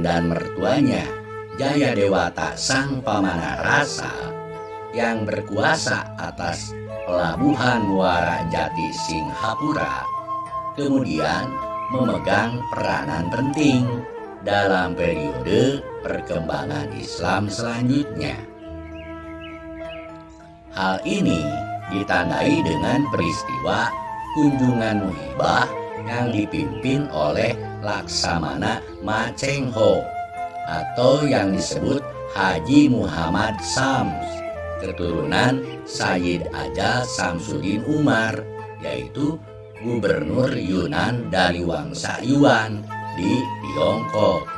dan mertuanya, Jayadewata Sang Pamanarasa, yang berkuasa atas pelabuhan Muara Jati Singhapura, kemudian memegang peranan penting dalam periode perkembangan Islam selanjutnya. Hal ini ditandai dengan peristiwa kunjungan muhibah yang dipimpin oleh Laksamana Ma Cheng Ho atau yang disebut Haji Muhammad Sams, keturunan Sayyid Ajal Samsudin Umar, yaitu gubernur Yunan dari Wangsa Yuan di Tiongkok.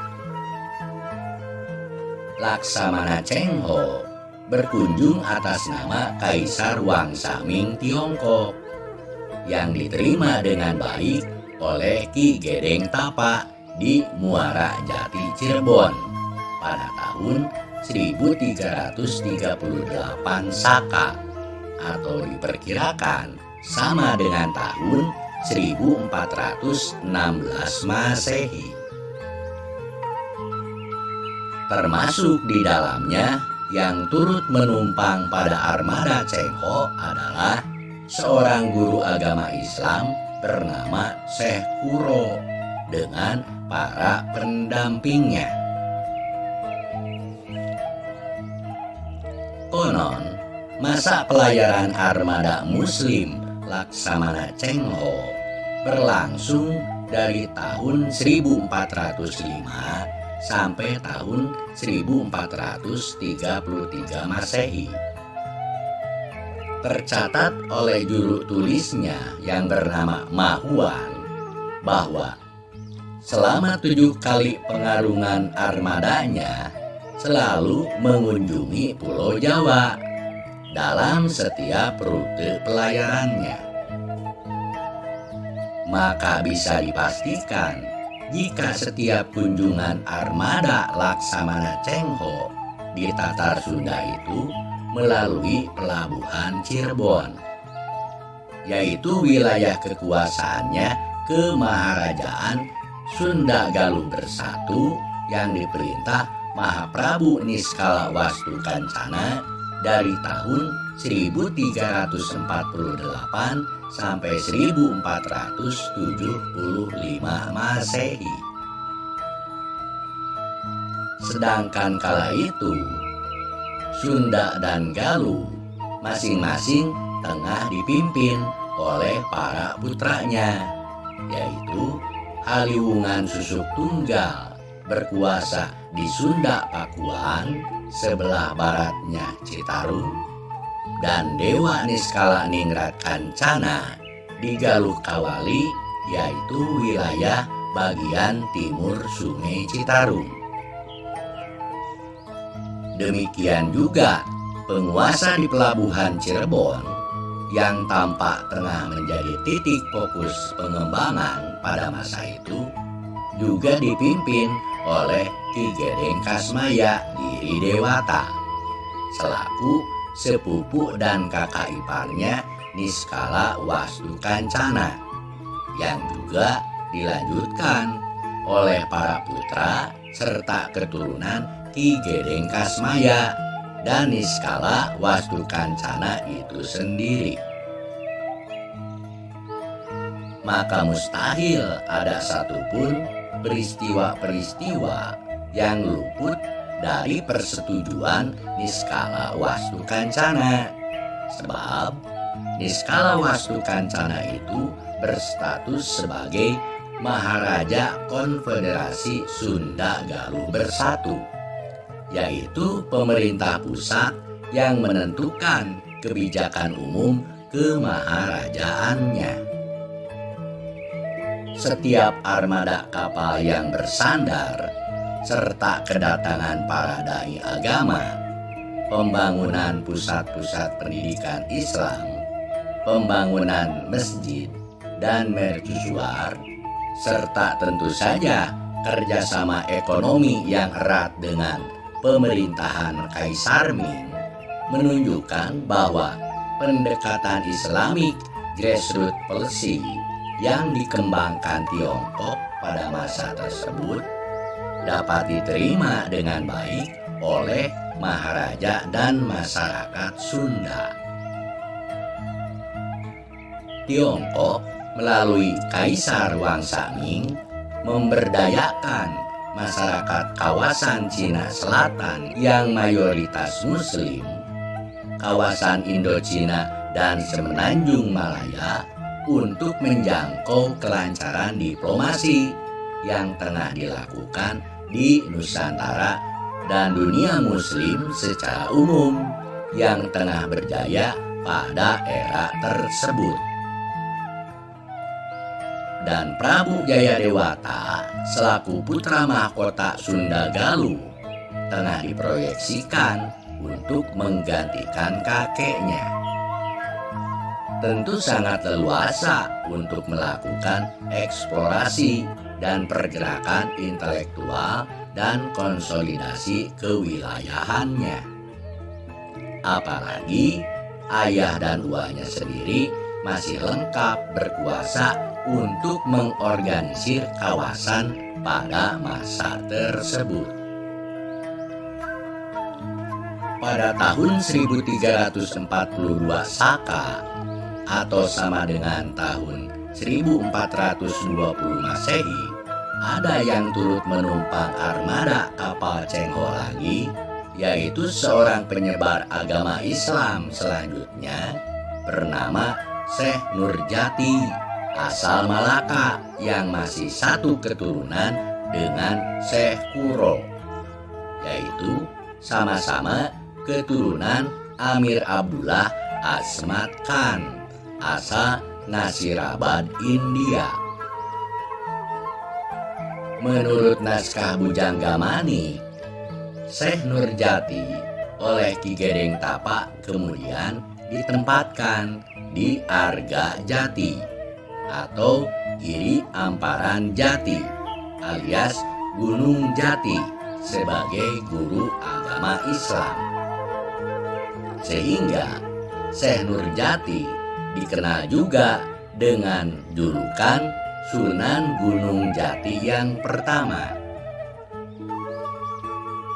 Laksamana Cheng Ho berkunjung atas nama Kaisar Wangsa Ming Tiongkok yang diterima dengan baik oleh Ki Gedeng Tapa di Muara Jati Cirebon pada tahun 1338 Saka atau diperkirakan sama dengan tahun 1416 Masehi. Termasuk di dalamnya yang turut menumpang pada armada Cheng Ho adalah seorang guru agama Islam bernama Syekh Kuro dengan para pendampingnya. Konon, masa pelayaran armada Muslim Laksamana Cheng Ho berlangsung dari tahun 1405 sampai tahun 1433 Masehi. Tercatat oleh juru tulisnya yang bernama Ma Huan bahwa selama 7 kali pengarungan armadanya selalu mengunjungi Pulau Jawa dalam setiap rute pelayarannya. Maka bisa dipastikan jika setiap kunjungan armada Laksamana Cheng Ho di Tatar Sunda itu melalui pelabuhan Cirebon, yaitu wilayah kekuasaannya Kemaharajaan Sunda Galuh Bersatu yang diperintah Mahaprabu Niskala Wastu Kancana dari tahun 1348 sampai 1475 Masehi. Sedangkan kala itu Sunda dan Galuh masing-masing tengah dipimpin oleh para putranya, yaitu Haliwungan Susuk Tunggal berkuasa di Sunda Pakuan sebelah baratnya Citarum, dan Dewa Niskala Ningrat Kancana di Galuh Kawali, yaitu wilayah bagian timur Sungai Citarum. Demikian juga penguasa di pelabuhan Cirebon yang tampak tengah menjadi titik fokus pengembangan pada masa itu juga dipimpin oleh Ki Gedeng Kasmaya Giri Dewata selaku sepupu dan kakak iparnya Niskala Wastu Kancana, yang juga dilanjutkan oleh para putra serta keturunan Ki Gedeng Kasmaya dan Niskala Wastu Kancana itu sendiri. Maka mustahil ada satupun peristiwa-peristiwa yang luput dari persetujuan Niskala Wastu Kancana, sebab Niskala Wastu Kancana itu berstatus sebagai Maharaja Konfederasi Sunda Galuh Bersatu, yaitu pemerintah pusat yang menentukan kebijakan umum kemaharajaannya. Setiap armada kapal yang bersandar serta kedatangan para dai agama, pembangunan pusat-pusat pendidikan Islam, pembangunan masjid dan mercusuar, serta tentu saja kerjasama ekonomi yang erat dengan pemerintahan Kaisar Ming menunjukkan bahwa pendekatan Islamic grassroots policy yang dikembangkan Tiongkok pada masa tersebut dapat diterima dengan baik oleh Maharaja dan masyarakat Sunda. Tiongkok melalui Kaisar Wangsa Ming memberdayakan masyarakat kawasan Cina Selatan yang mayoritas Muslim, kawasan Indochina dan Semenanjung Malaya untuk menjangkau kelancaran diplomasi yang tengah dilakukan di Nusantara dan dunia Muslim secara umum yang tengah berjaya pada era tersebut. Dan Prabu Jayadewata selaku putra mahkota Sunda Galuh tengah diproyeksikan untuk menggantikan kakeknya. Tentu sangat leluasa untuk melakukan eksplorasi dan pergerakan intelektual dan konsolidasi kewilayahannya. Apalagi ayah dan uahnya sendiri masih lengkap berkuasa untuk mengorganisir kawasan pada masa tersebut. Pada tahun 1342 Saka atau sama dengan tahun 1420 Masehi, ada yang turut menumpang armada kapal Cengho lagi, yaitu seorang penyebar agama Islam selanjutnya bernama Syekh Nurjati asal Malaka yang masih satu keturunan dengan Syekh Kuro, yaitu sama-sama keturunan Amir Abdullah Asmat Khan asal Nasirabad, India. Menurut naskah Bujanggamani, Syekh Nurjati oleh Ki Gedeng Tapa kemudian ditempatkan di Arga Jati atau Giri Amparan Jati alias Gunung Jati sebagai guru agama Islam. Sehingga Syekh Nurjati dikenal juga dengan julukan Sunan Gunung Jati yang pertama.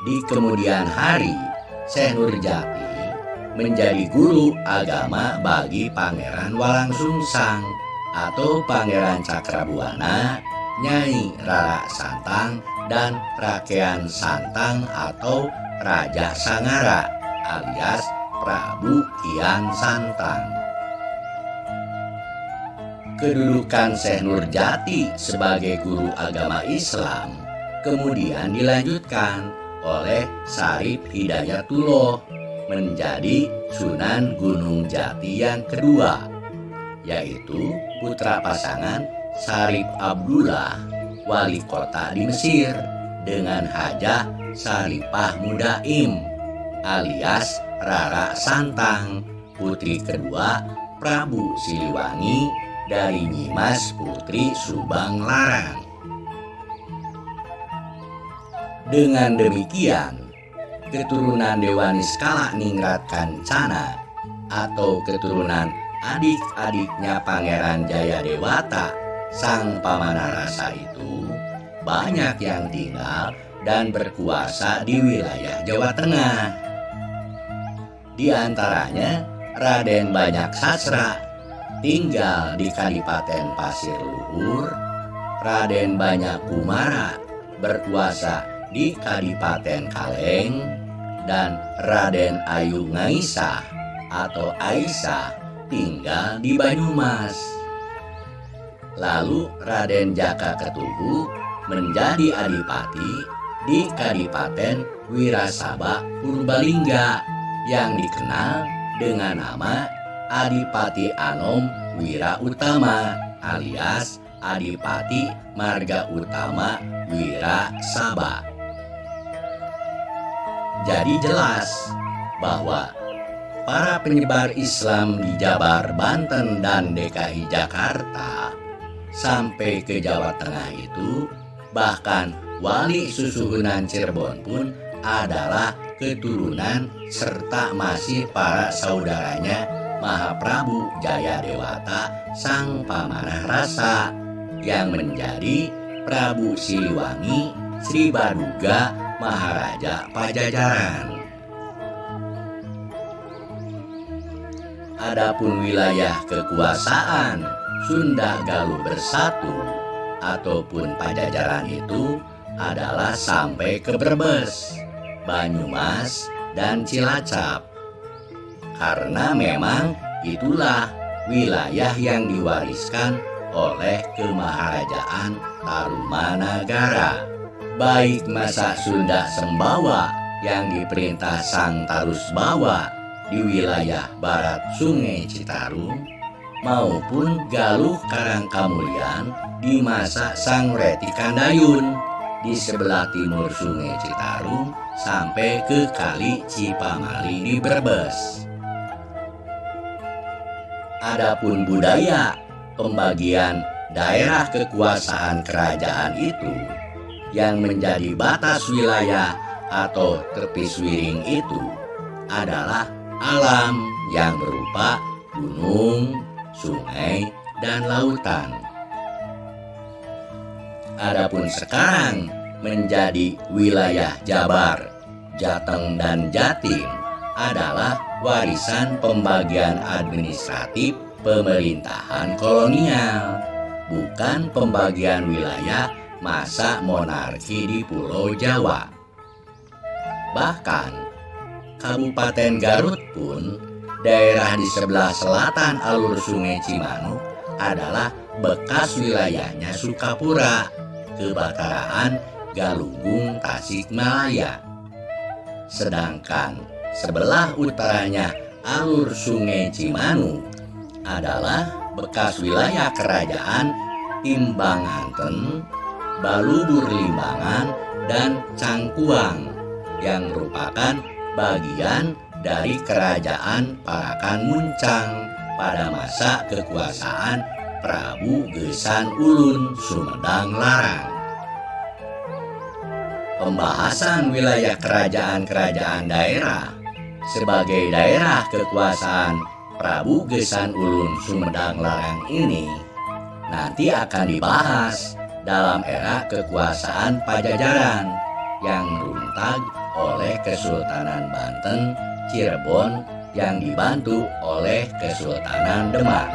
Di kemudian hari, Syekh Nurjati menjadi guru agama bagi Pangeran Walangsungsang atau Pangeran Cakrabuana, Nyai Rara Santang, dan Rakean Santang atau Raja Sangara alias Prabu Kian Santang. Kedudukan Syekh Nurjati sebagai guru agama Islam kemudian dilanjutkan oleh Syarif Hidayatullah menjadi Sunan Gunung Jati yang kedua, yaitu putra pasangan Syarif Abdullah, wali kota di Mesir, dengan Hajah Syarifah Mudaim alias Rara Santang, putri kedua Prabu Siliwangi dari Nyimas Putri Subang Larang. Dengan demikian, keturunan Dewa Niskala Ningrat Kancana atau keturunan adik-adiknya Pangeran Jayadewata sang pamanarasa itu banyak yang tinggal dan berkuasa di wilayah Jawa Tengah. Di antaranya Raden Banyak Sasra tinggal di Kadipaten Pasir Luhur, Raden Banyak Kumara berkuasa di Kadipaten Kaleng, dan Raden Ayu Ngaisah atau Aisyah tinggal di Banyumas. Lalu Raden Jaka Ketugu menjadi adipati di Kadipaten Wirasaba Purbalingga yang dikenal dengan nama Adipati Anom Wira Utama alias Adipati Marga Utama Wira Saba. Jadi jelas bahwa para penyebar Islam di Jabar, Banten, dan DKI Jakarta sampai ke Jawa Tengah itu, bahkan Wali Susuhunan Cirebon pun adalah keturunan serta masih para saudaranya Mahaprabu Jayadewata sang pamanah rasa yang menjadi Prabu Siliwangi Sri Baduga Maharaja Pajajaran. Adapun wilayah kekuasaan Sunda Galuh Bersatu ataupun Pajajaran itu adalah sampai ke Brebes, Banyumas, dan Cilacap. Karena memang itulah wilayah yang diwariskan oleh Kemaharajaan Tarumanagara. Baik masa Sunda Sembawa yang diperintah Sang Tarusbawa di wilayah barat Sungai Citarum maupun Galuh Karangkamulian di masa Sang Retikandayun di sebelah timur Sungai Citarum sampai ke Kali Cipamali di Brebes. Adapun budaya pembagian daerah kekuasaan kerajaan itu yang menjadi batas wilayah atau terpiswiring itu adalah alam yang berupa gunung, sungai, dan lautan. Adapun sekarang menjadi wilayah Jabar, Jateng, dan Jatim adalah warisan pembagian administratif pemerintahan kolonial, bukan pembagian wilayah masa monarki di Pulau Jawa. Bahkan Kabupaten Garut pun, daerah di sebelah selatan alur Sungai Cimanuk adalah bekas wilayahnya Sukapura, Kebakaraan, Galunggung, Tasikmalaya. Sedangkan sebelah utaranya alur Sungai Cimanuk adalah bekas wilayah kerajaan Timbanganten, Balubur Limbangan, dan Cangkuang yang merupakan bagian dari kerajaan Parakan Muncang pada masa kekuasaan Prabu Gesan Ulun Sumedang Larang. Pembahasan wilayah kerajaan-kerajaan daerah sebagai daerah kekuasaan Prabu Gesan Ulun Sumedang Larang ini nanti akan dibahas dalam era kekuasaan Pajajaran yang meruntag oleh Kesultanan Banten, Cirebon yang dibantu oleh Kesultanan Demak.